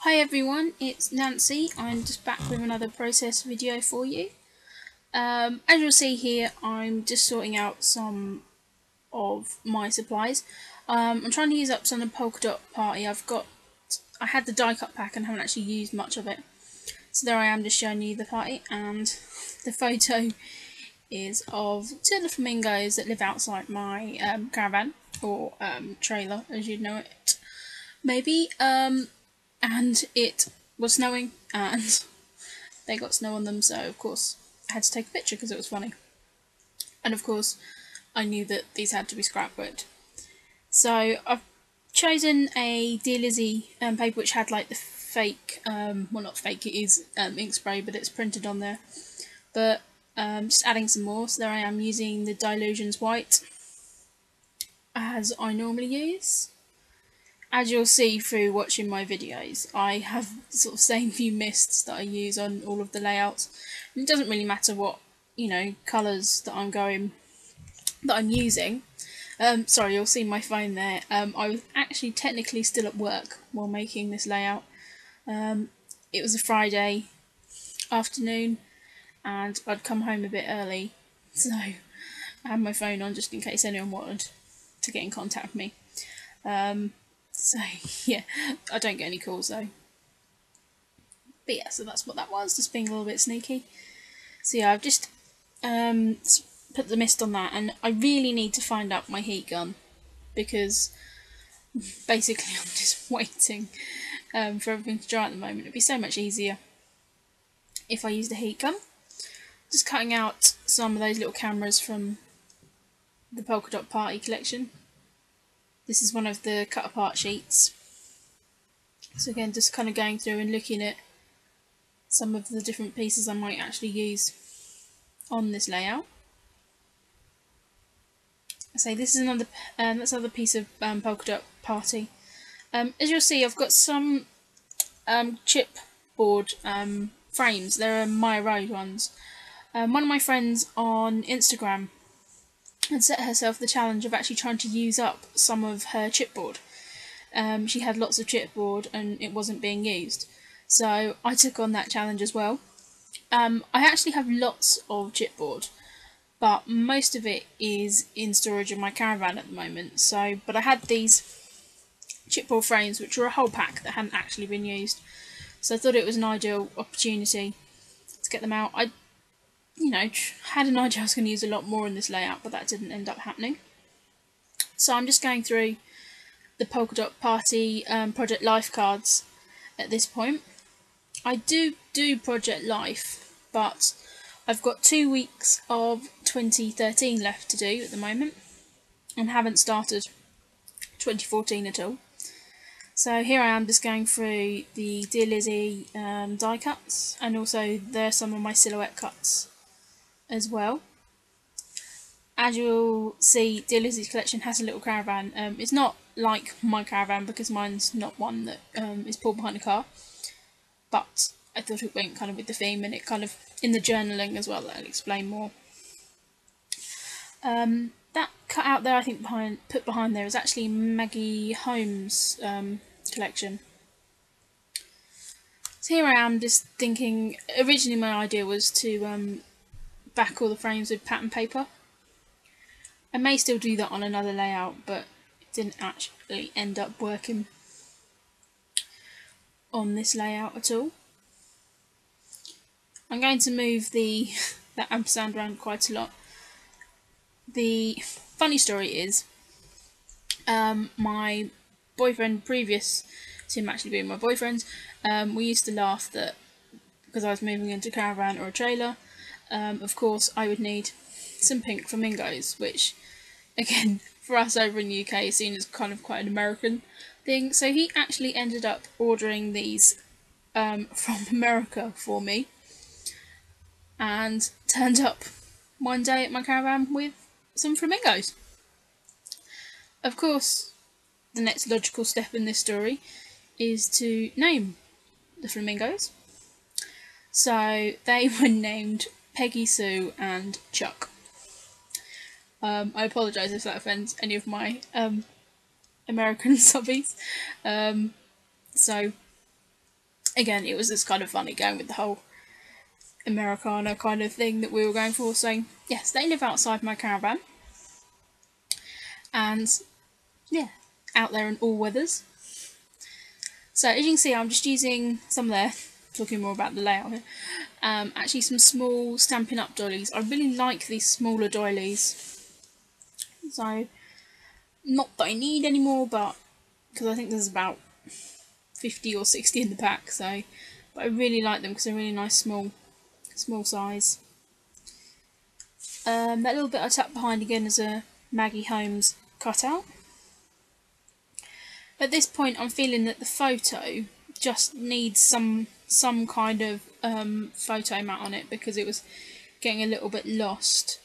Hi everyone, it's Nancy. I'm just back with another process video for you. As you'll see here, I'm just sorting out some of my supplies. I'm trying to use up some of the polka dot party. I had the die cut pack and haven't actually used much of it. So there I am just showing you the party, and the photo is of two little flamingos that live outside my caravan, or trailer as you'd know it maybe. And it was snowing and they got snow on them, so of course I had to take a picture because it was funny. And of course I knew that these had to be scrapbooked. So I've chosen a Dear Lizzie paper which had like the fake, well not fake, it is ink spray, but it's printed on there. But just adding some more, so there I am using the Dilutions White as I normally use. As you'll see through watching my videos, I have sort of same few mists that I use on all of the layouts. And it doesn't really matter what, colours that I'm using. Sorry, you'll see my phone there. I was actually technically still at work while making this layout. It was a Friday afternoon and I'd come home a bit early, so I had my phone on just in case anyone wanted to get in contact with me. So yeah, I don't get any calls though. But yeah, so that's what that was, just being a little bit sneaky. So yeah, I've just put the mist on that, and I really need to find out my heat gun, because basically I'm just waiting for everything to dry at the moment. It'd be so much easier if I used a heat gun. Just cutting out some of those little cameras from the Polka Dot Party collection. This is one of the cut apart sheets. So again, just kind of going through and looking at some of the different pieces I might actually use on this layout. So this is that's another piece of polka dot party. As you'll see, I've got some chipboard frames. They're Maya Road ones. One of my friends on Instagram had set herself the challenge of actually trying to use up some of her chipboard. She had lots of chipboard and it wasn't being used, so I took on that challenge as well. I actually have lots of chipboard, but most of it is in storage in my caravan at the moment. But I had these chipboard frames which were a whole pack that hadn't actually been used, so I thought it was an ideal opportunity to get them out. I had an idea I was going to use a lot more in this layout, but that didn't end up happening. So I'm just going through the Polka Dot Party Project Life cards at this point. I do Project Life, but I've got 2 weeks of 2013 left to do at the moment, and haven't started 2014 at all. So here I am just going through the Dear Lizzie die cuts, and also there's some of my silhouette cuts as well. As you'll see, Dear Lizzie's collection has a little caravan. It's not like my caravan because mine's not one that is pulled behind a car, but I thought it went kind of with the theme, and it kind of, in the journaling as well, I'll explain more. That cut out there, I think put behind there, is actually Maggie Holmes' collection. So here I am just thinking, originally my idea was to back all the frames with pattern paper. I may still do that on another layout, but it didn't actually end up working on this layout at all. I'm going to move that ampersand around quite a lot. The funny story is, my boyfriend, previous to him actually being my boyfriend, we used to laugh that because I was moving into a caravan or a trailer, of course I would need some pink flamingos, which again for us over in the UK is seen as kind of quite an American thing. So he actually ended up ordering these from America for me, and turned up one day at my caravan with some flamingos. Of course, the next logical step in this story is to name the flamingos. So they were named Peggy-Sue and Chuck. I apologise if that offends any of my American subbies. So again, it was just kind of funny going with the whole Americana kind of thing that we were going for. So yes, they live outside my caravan, and yeah, out there in all weathers. So as you can see, I'm just using some there, talking more about the layout here, actually some small Stampin' Up doilies. I really like these smaller doilies, so not that I need any more, but because I think there's about 50 or 60 in the pack, so but I really like them because they're really nice small size. That little bit I tucked behind again is a Maggie Holmes cutout. At this point I'm feeling that the photo just needs some kind of photo mat on it because it was getting a little bit lost.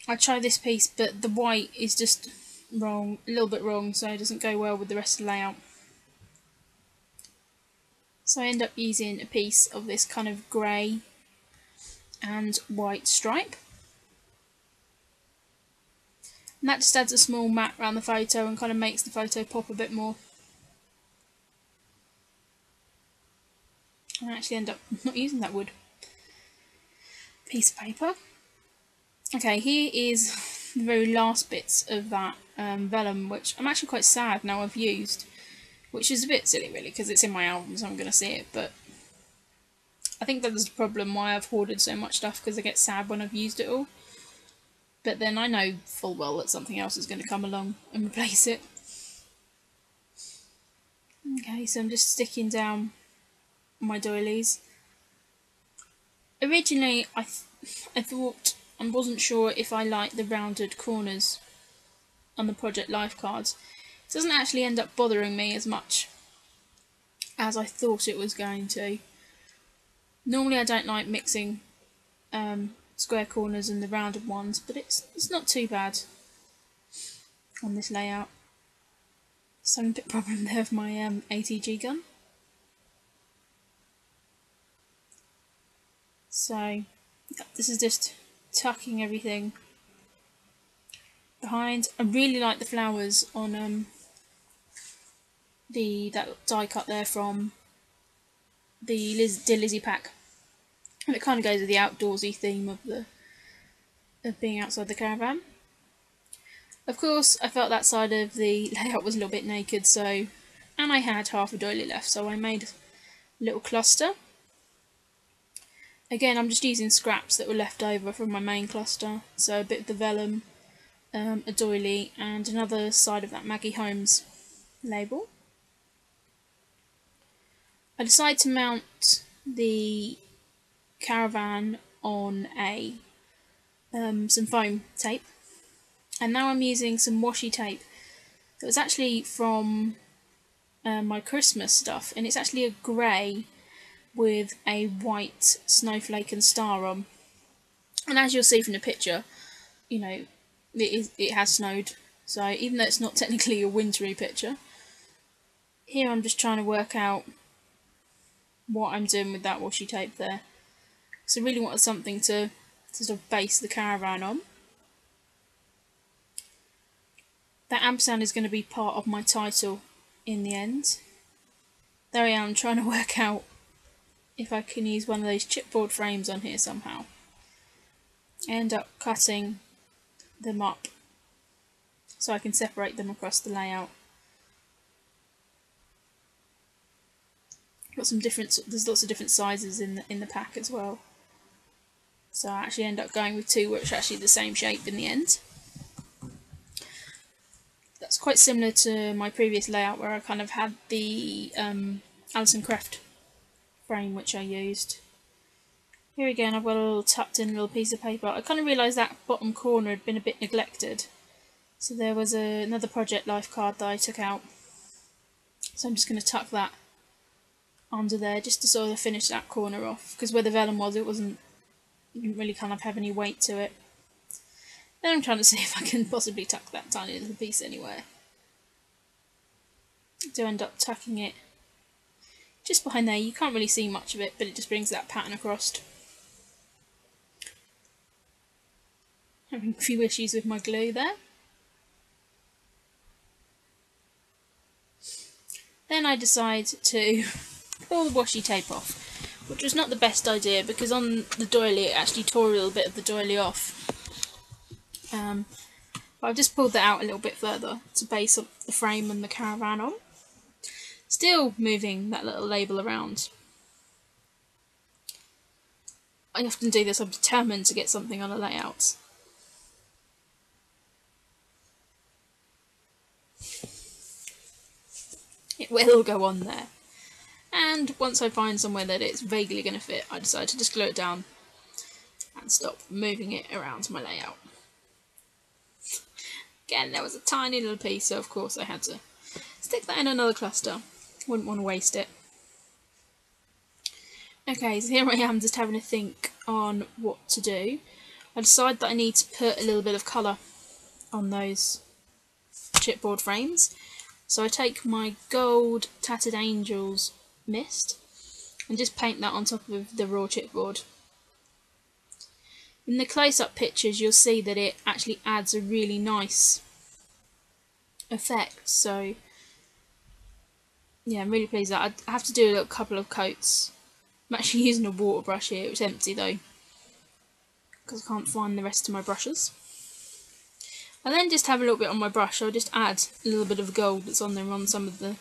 I tried this piece, but the white is just wrong, a little bit wrong, so it doesn't go well with the rest of the layout. So I end up using a piece of this kind of grey and white stripe. And that just adds a small mat around the photo and kind of makes the photo pop a bit more. I actually end up not using that wood piece of paper. Okay, here is the very last bits of that vellum, which I'm actually quite sad now I've used, which is a bit silly really because it's in my album so I'm going to see it, but I think that's the problem why I've hoarded so much stuff, because I get sad when I've used it all. But then I know full well that something else is going to come along and replace it. Okay, so I'm just sticking down my doilies. Originally I thought, I wasn't sure if I liked the rounded corners on the Project Life cards. It doesn't actually end up bothering me as much as I thought it was going to. Normally I don't like mixing square corners and the rounded ones, but it's not too bad on this layout. So a bit problem there with my ATG gun. So this is just tucking everything behind. I really like the flowers on that die cut there from the Dear Lizzie pack, and it kind of goes with the outdoorsy theme of being outside the caravan. Of course, I felt that side of the layout was a little bit naked, so, and I had half a doily left, so I made a little cluster. Again, I'm just using scraps that were left over from my main cluster, so a bit of the vellum, a doily, and another side of that Maggie Holmes label. I decided to mount the caravan on some foam tape, and now I'm using some washi tape that was actually from my Christmas stuff, and it's actually a grey with a white snowflake and star on. And as you'll see from the picture, you know, it has snowed, so even though it's not technically a wintry picture, here I'm just trying to work out what I'm doing with that washi tape there. So I really wanted something to sort of base the caravan on. That ampersand is going to be part of my title in the end. There I am trying to work out if I can use one of those chipboard frames on here somehow. I end up cutting them up so I can separate them across the layout. There's lots of different sizes in the pack as well. So I actually end up going with two which are actually the same shape in the end. That's quite similar to my previous layout where I kind of had the Alison Craft frame which I used. Here again I've got a little tucked in little piece of paper. I kind of realised that bottom corner had been a bit neglected. So there was another Project Life card that I took out. So I'm just going to tuck that under there just to sort of finish that corner off, because where the vellum was, it didn't really kind of have any weight to it. Then I'm trying to see if I can possibly tuck that tiny little piece anywhere. I do end up tucking it just behind there. You can't really see much of it, but it just brings that pattern across. Having a few issues with my glue there. Then I decide to all the washi tape off, which was not the best idea because on the doily it actually tore a little bit of the doily off. But I've just pulled that out a little bit further to base up the frame and the caravan on. Still moving that little label around. I often do this, I'm determined to get something on a layout. It will go on there. And once I find somewhere that it's vaguely going to fit, I decide to just glue it down and stop moving it around my layout. Again, there was a tiny little piece, so of course I had to stick that in another cluster. Wouldn't want to waste it. Okay, so here I am just having a think on what to do. I decide that I need to put a little bit of colour on those chipboard frames. So I take my gold Tattered Angels mist and just paint that on top of the raw chipboard. In the close-up pictures you'll see that it actually adds a really nice effect, so yeah, I'm really pleased with that. I have to do a couple of coats. I'm actually using a water brush here, it's empty though, because I can't find the rest of my brushes. I then just have a little bit on my brush, I'll just add a little bit of gold that's on there on some of the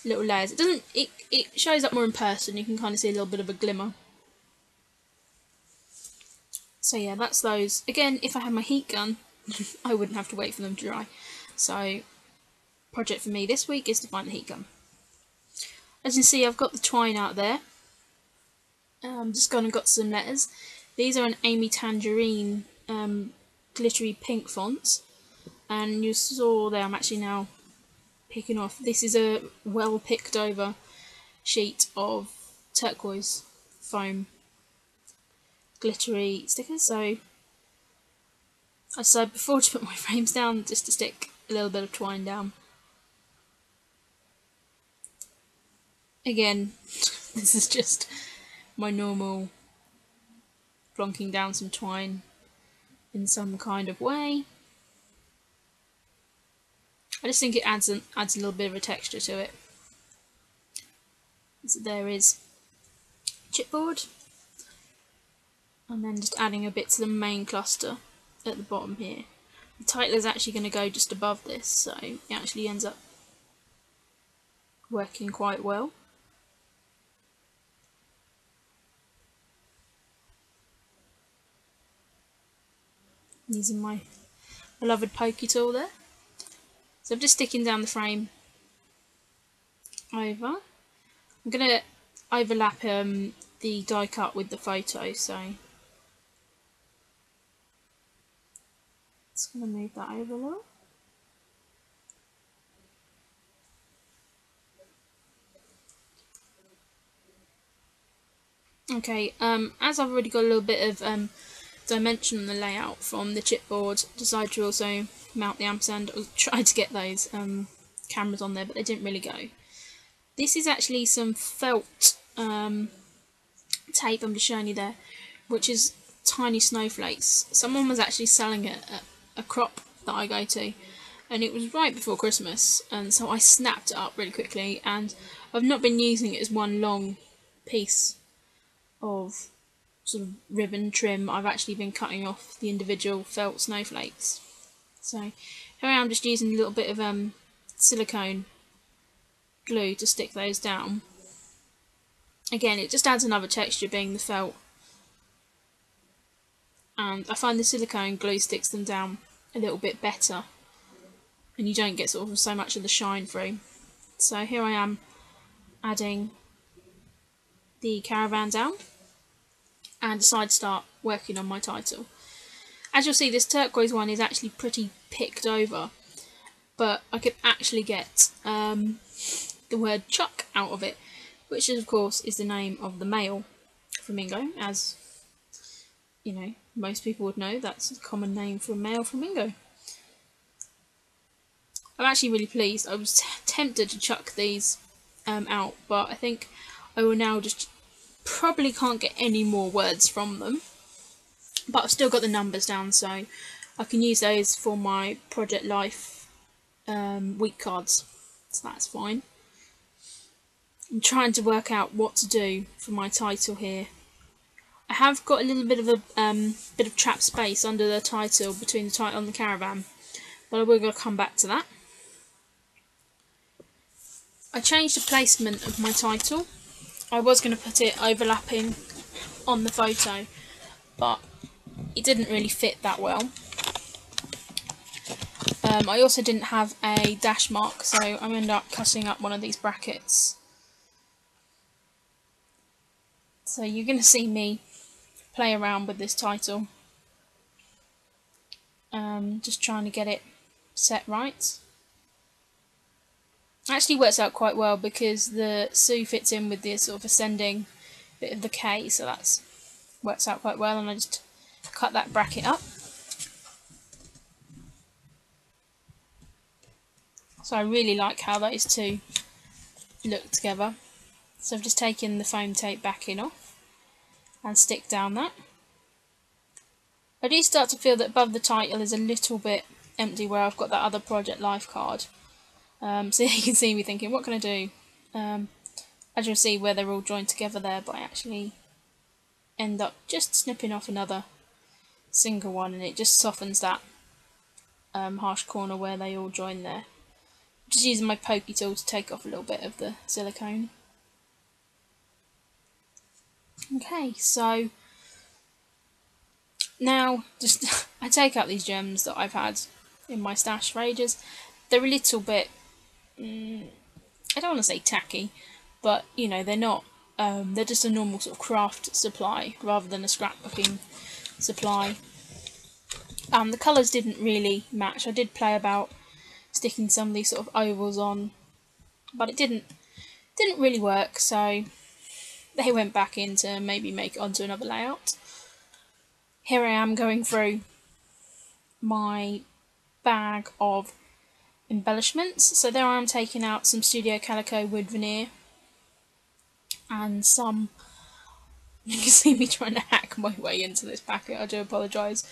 little layers. It shows up more in person, you can kind of see a little bit of a glimmer. So yeah, that's those. Again, if I had my heat gun, I wouldn't have to wait for them to dry. So, project for me this week is to find the heat gun. As you can see, I've got the twine out there. I'm just gone and got some letters. These are an Amy Tangerine glittery pink fonts. And you saw there, I'm actually now picking off. This is a well picked over sheet of turquoise foam glittery stickers, so I decided before to put my frames down just to stick a little bit of twine down. Again, this is just my normal plonking down some twine in some kind of way. I just think it adds a little bit of a texture to it. So there is chipboard. And then just adding a bit to the main cluster at the bottom here. The title is actually going to go just above this, so it actually ends up working quite well. Using my beloved pokey tool there. So I'm just sticking down the frame over. I'm going to overlap the die cut with the photo, so just going to move that over a little. Okay, as I've already got a little bit of dimension on the layout from the chipboard, decided to also mount the ampersand. I tried to get those cameras on there, but they didn't really go. This is actually some felt tape I'm just showing you there, which is tiny snowflakes. Someone was actually selling it at a crop that I go to, and it was right before Christmas, and so I snapped it up really quickly, and I've not been using it as one long piece of sort of ribbon trim. I've actually been cutting off the individual felt snowflakes. So here I am just using a little bit of silicone glue to stick those down. Again, it just adds another texture being the felt, and I find the silicone glue sticks them down a little bit better and you don't get sort of so much of the shine through. So here I am adding the caravan down and decide to start working on my title. As you'll see, this turquoise one is actually pretty picked over, but I could actually get the word Chuck out of it, which of course is the name of the male flamingo, as you know, most people would know that's a common name for a male flamingo. I'm actually really pleased. I was tempted to chuck these out, but I think I will now just probably can't get any more words from them, but I've still got the numbers down, so I can use those for my Project Life week cards, so that's fine. I'm trying to work out what to do for my title here. I have got a little bit of a bit of trapped space under the title, between the title and the caravan, but I will going to come back to that. I changed the placement of my title. I was going to put it overlapping on the photo, but it didn't really fit that well. I also didn't have a dash mark, so I ended up cutting up one of these brackets. So you're going to see me play around with this title, just trying to get it set right. It actually works out quite well because the Sue fits in with this sort of ascending bit of the K, so that works out quite well, and I just cut that bracket up. So I really like how those two look together. So I've just taken the foam tape backing off and stick down that. I do start to feel that above the title is a little bit empty where I've got that other Project Life card. So you can see me thinking, what can I do? As you'll see where they're all joined together there, but I actually end up just snipping off another single one, and it just softens that harsh corner where they all join there. Just using my pokey tool to take off a little bit of the silicone. Okay, so now just I take out these gems that I've had in my stash for ages. They're a little bit, I don't want to say tacky, but you know, they're not, they're just a normal sort of craft supply rather than a scrapbooking supply. The colours didn't really match. I did play about sticking some of these sort of ovals on, but it didn't really work, so they went back in to maybe make it onto another layout. Here I am going through my bag of embellishments. So there I am taking out some Studio Calico wood veneer and some, you can see me trying to hack my way into this packet, I do apologise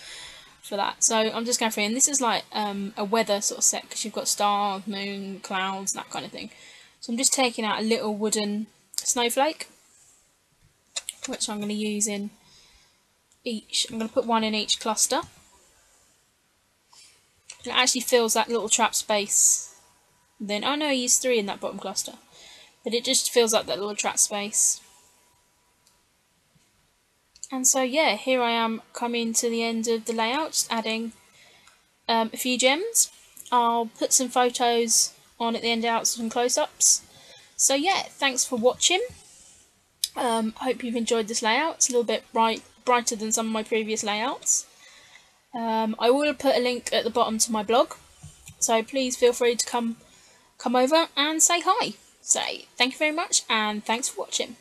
for that. So I'm just going through, and this is like a weather sort of set, because you've got stars, moon, clouds, that kind of thing. So I'm just taking out a little wooden snowflake, which I'm going to use in each. I'm going to put one in each cluster. It actually fills that little trap space. Then, oh no, I used 3 in that bottom cluster, but it just fills up that little trap space. And so yeah, here I am coming to the end of the layout, just adding a few gems. I'll put some photos on at the end out, some close-ups. So yeah, thanks for watching. Hope you've enjoyed this layout. It's a little bit brighter than some of my previous layouts. I will put a link at the bottom to my blog, so please feel free to come over and say hi. So thank you very much, and thanks for watching.